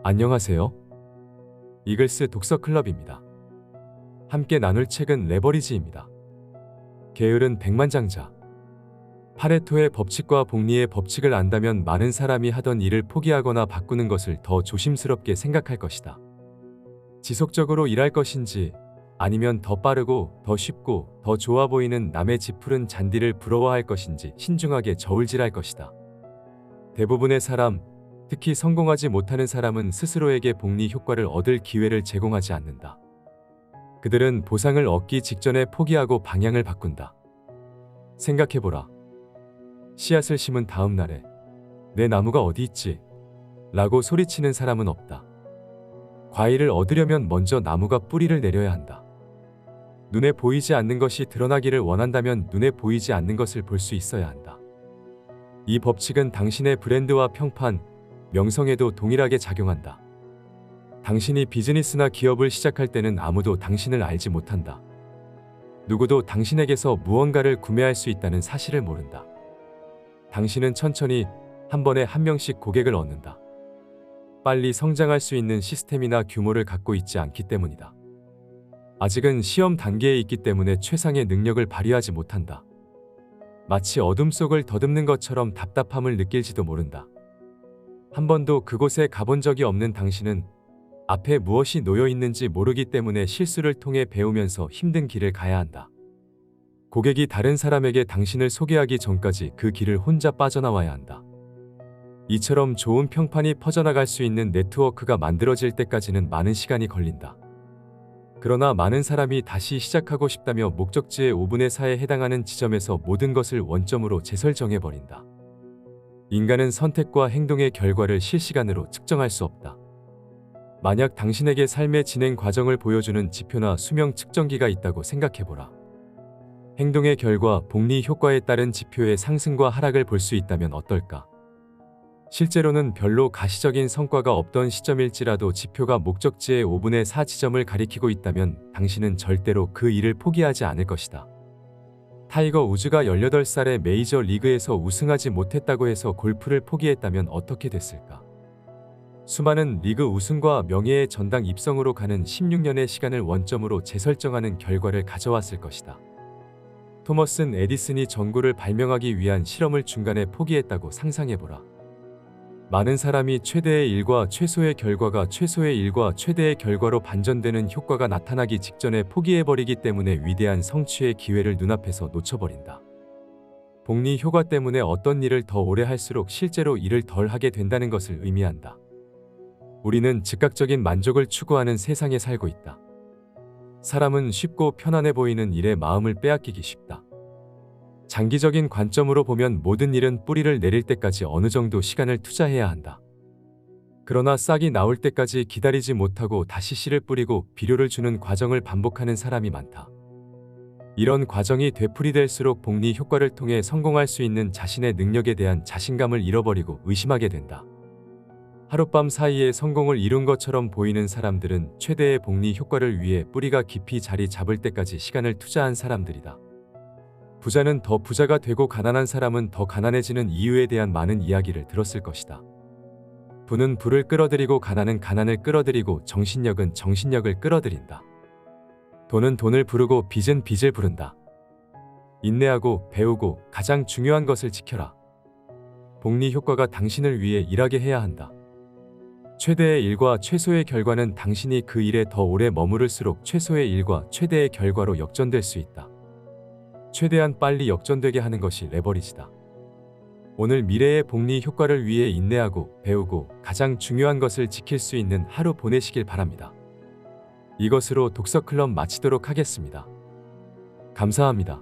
안녕하세요. 이글스 독서클럽입니다. 함께 나눌 책은 레버리지입니다. 게으른 백만장자. 파레토의 법칙과 복리의 법칙을 안다면 많은 사람이 하던 일을 포기하거나 바꾸는 것을 더 조심스럽게 생각할 것이다. 지속적으로 일할 것인지 아니면 더 빠르고 더 쉽고 더 좋아 보이는 남의 지푸른 잔디를 부러워할 것인지 신중하게 저울질할 것이다. 대부분의 사람, 특히 성공하지 못하는 사람은 스스로에게 복리 효과를 얻을 기회를 제공하지 않는다. 그들은 보상을 얻기 직전에 포기하고 방향을 바꾼다. 생각해보라. 씨앗을 심은 다음 날에 내 나무가 어디 있지? 라고 소리치는 사람은 없다. 과일을 얻으려면 먼저 나무가 뿌리를 내려야 한다. 눈에 보이지 않는 것이 드러나기를 원한다면 눈에 보이지 않는 것을 볼 수 있어야 한다. 이 법칙은 당신의 브랜드와 평판, 명성에도 동일하게 작용한다. 당신이 비즈니스나 기업을 시작할 때는 아무도 당신을 알지 못한다. 누구도 당신에게서 무언가를 구매할 수 있다는 사실을 모른다. 당신은 천천히 한 번에 한 명씩 고객을 얻는다. 빨리 성장할 수 있는 시스템이나 규모를 갖고 있지 않기 때문이다. 아직은 시험 단계에 있기 때문에 최상의 능력을 발휘하지 못한다. 마치 어둠 속을 더듬는 것처럼 답답함을 느낄지도 모른다. 한 번도 그곳에 가본 적이 없는 당신은 앞에 무엇이 놓여 있는지 모르기 때문에 실수를 통해 배우면서 힘든 길을 가야 한다. 고객이 다른 사람에게 당신을 소개하기 전까지 그 길을 혼자 빠져나와야 한다. 이처럼 좋은 평판이 퍼져나갈 수 있는 네트워크가 만들어질 때까지는 많은 시간이 걸린다. 그러나 많은 사람이 다시 시작하고 싶다며 목적지의 5분의 4에 해당하는 지점에서 모든 것을 원점으로 재설정해버린다. 인간은 선택과 행동의 결과를 실시간으로 측정할 수 없다. 만약 당신에게 삶의 진행 과정을 보여주는 지표나 수명 측정기가 있다고 생각해보라. 행동의 결과, 복리 효과에 따른 지표의 상승과 하락을 볼 수 있다면 어떨까? 실제로는 별로 가시적인 성과가 없던 시점일지라도 지표가 목적지의 5분의 4 지점을 가리키고 있다면 당신은 절대로 그 일을 포기하지 않을 것이다. 타이거 우즈가 18살에 메이저 리그에서 우승하지 못했다고 해서 골프를 포기했다면 어떻게 됐을까? 수많은 리그 우승과 명예의 전당 입성으로 가는 16년의 시간을 원점으로 재설정하는 결과를 가져왔을 것이다. 토머스 에디슨이 전구를 발명하기 위한 실험을 중간에 포기했다고 상상해보라. 많은 사람이 최대의 일과 최소의 결과가 최소의 일과 최대의 결과로 반전되는 효과가 나타나기 직전에 포기해버리기 때문에 위대한 성취의 기회를 눈앞에서 놓쳐버린다. 복리 효과 때문에 어떤 일을 더 오래 할수록 실제로 일을 덜 하게 된다는 것을 의미한다. 우리는 즉각적인 만족을 추구하는 세상에 살고 있다. 사람은 쉽고 편안해 보이는 일에 마음을 빼앗기기 쉽다. 장기적인 관점으로 보면 모든 일은 뿌리를 내릴 때까지 어느 정도 시간을 투자해야 한다. 그러나 싹이 나올 때까지 기다리지 못하고 다시 씨를 뿌리고 비료를 주는 과정을 반복하는 사람이 많다. 이런 과정이 되풀이될수록 복리 효과를 통해 성공할 수 있는 자신의 능력에 대한 자신감을 잃어버리고 의심하게 된다. 하룻밤 사이에 성공을 이룬 것처럼 보이는 사람들은 최대의 복리 효과를 위해 뿌리가 깊이 자리 잡을 때까지 시간을 투자한 사람들이다. 부자는 더 부자가 되고 가난한 사람은 더 가난해지는 이유에 대한 많은 이야기를 들었을 것이다. 부는 부를 끌어들이고 가난은 가난을 끌어들이고 정신력은 정신력을 끌어들인다. 돈은 돈을 부르고 빚은 빚을 부른다. 인내하고 배우고 가장 중요한 것을 지켜라. 복리 효과가 당신을 위해 일하게 해야 한다. 최대의 일과 최소의 결과는 당신이 그 일에 더 오래 머무를수록 최소의 일과 최대의 결과로 역전될 수 있다. 최대한 빨리 역전되게 하는 것이 레버리지다. 오늘 미래의 복리 효과를 위해 인내하고 배우고 가장 중요한 것을 지킬 수 있는 하루 보내시길 바랍니다. 이것으로 독서클럽 마치도록 하겠습니다. 감사합니다.